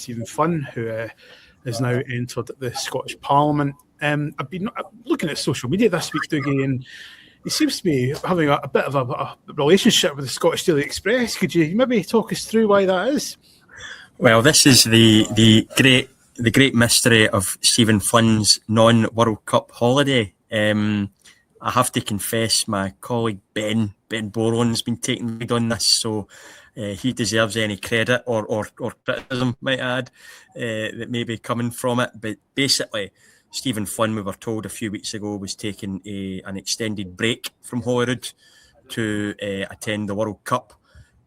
Stephen Flynn, who is now entered the Scottish Parliament. I've been looking at social media this week, Dougie, and he seems to be having a bit of a relationship with the Scottish Daily Express. Could you maybe talk us through why that is? Well, this is the great mystery of Stephen Flynn's non-World Cup holiday. I have to confess, my colleague Ben Boron's been taking the lead on this, so he deserves any credit or criticism, might I add, that may be coming from it. But basically, Stephen Flynn, we were told a few weeks ago, was taking an extended break from Holyrood to attend the World Cup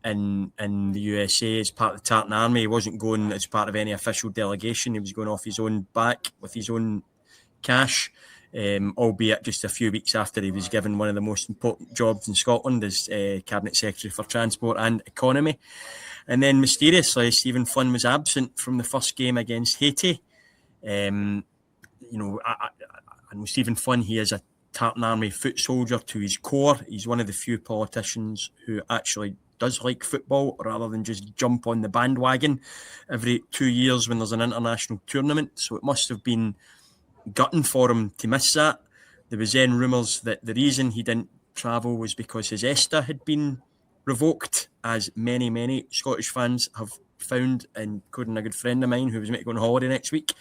in the USA as part of the Tartan Army. He wasn't going as part of any official delegation. He was going off his own back with his own cash, albeit just a few weeks after he was given one of the most important jobs in Scotland as Cabinet Secretary for Transport and Economy. And then mysteriously, Stephen Flynn was absent from the first game against Haiti. I know Stephen Flynn, he is a Tartan Army foot soldier to his core. He's one of the few politicians who actually does like football rather than just jump on the bandwagon every 2 years when there's an international tournament. So it must have been gutting for him to miss that. There was then rumours that the reason he didn't travel was because his ESTA had been revoked, as many Scottish fans have found, including a good friend of mine who was meant to go on holiday next week,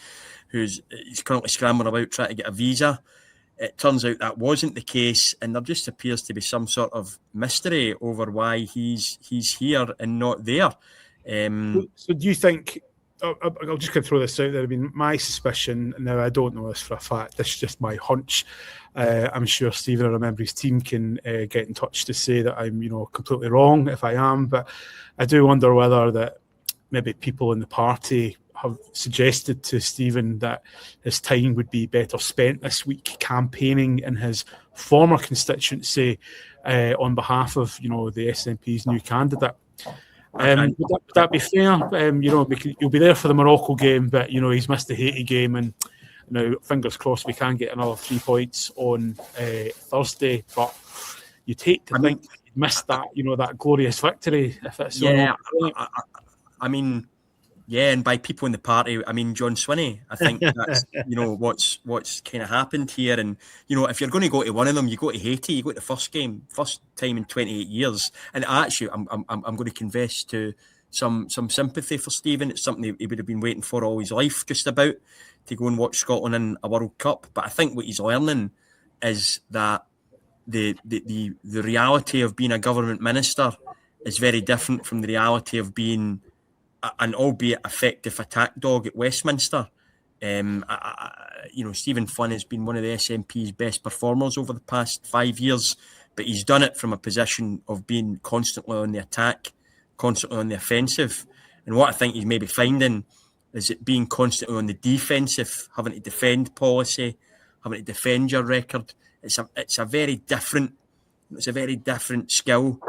he's currently scrambling about trying to get a visa. It turns out that wasn't the case, and there just appears to be some sort of mystery over why he's here and not there. So do you think, I'll just throw this out there, I mean, my suspicion, now I don't know this for a fact, this is just my hunch, I'm sure Stephen or a member of his team can get in touch to say that I'm completely wrong if I am, but I do wonder whether that maybe people in the party have suggested to Stephen that his time would be better spent this week campaigning in his former constituency on behalf of the SNP's new candidate. Would that be fair? Because he'll be there for the Morocco game, but he's missed the Haiti game, and fingers crossed we can get another 3 points on Thursday. But you'd hate to think he'd missed that, that glorious victory if it's Yeah, and by people in the party, I mean John Swinney. I think that's what's kind of happened here. And if you're going to go to one of them, you go to Haiti. You go to the first game, first time in 28 years. And actually, I'm going to confess to some sympathy for Stephen. It's something he would have been waiting for all his life, just about, to go and watch Scotland in a World Cup. But I think what he's learning is that the reality of being a government minister is very different from the reality of being an albeit effective attack dog at Westminster. Stephen Flynn has been one of the SNP's best performers over the past 5 years, but he's done it from a position of being constantly on the attack, constantly on the offensive. And what I think he's maybe finding is that being constantly on the defensive, having to defend policy, having to defend your record, it's a very different skill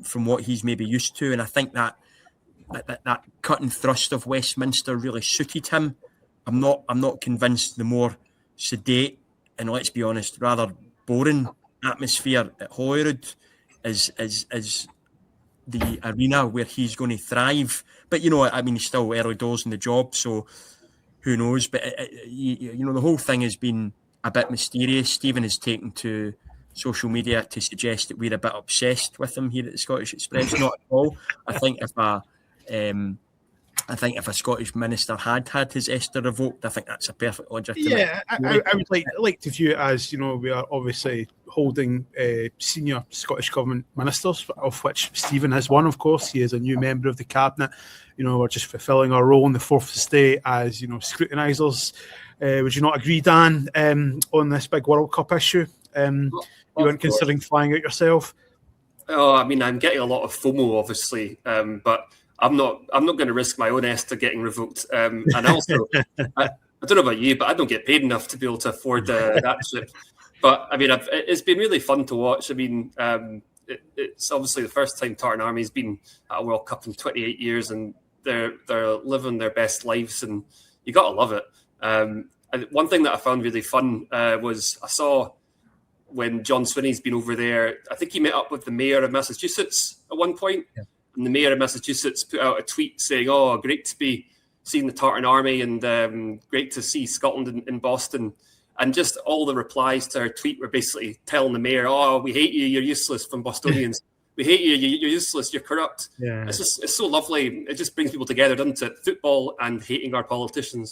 from what he's maybe used to. And I think that cut and thrust of Westminster really suited him. I'm not convinced the more sedate and, let's be honest, rather boring atmosphere at Holyrood is the arena where he's going to thrive. But he's still early doors in the job, so who knows? But the whole thing has been a bit mysterious. Stephen has taken to social media to suggest that we're a bit obsessed with him here at the Scottish Express. Not at all. I think if a Scottish minister had his ESTA revoked, I think that's a perfect legitimate. Yeah, I would like to view it as we are obviously holding senior Scottish government ministers, of which Stephen is one. Of course, he is a new member of the cabinet. We're just fulfilling our role in the fourth estate as scrutinisers. Would you not agree, Dan, on this big World Cup issue? You weren't considering flying out yourself? Oh, I mean, I'm getting a lot of FOMO, obviously, but I'm not going to risk my own ESTA getting revoked. And also, I don't know about you, but I don't get paid enough to be able to afford that trip. But I mean, it's been really fun to watch. I mean, it's obviously the first time Tartan Army's been at a World Cup in 28 years, and they're living their best lives, and you got to love it. And one thing that I found really fun was I saw when John Swinney's been over there, I think he met up with the mayor of Massachusetts at one point. Yeah. And the mayor of Massachusetts put out a tweet saying, "Oh, great to be seeing the Tartan Army, and great to see Scotland in Boston. And just all the replies to our tweet were basically telling the mayor, "Oh, we hate you. You're useless." From Bostonians, "We hate you. You're useless. You're corrupt." Yeah. It's so lovely. It just brings people together, doesn't it? Football and hating our politicians.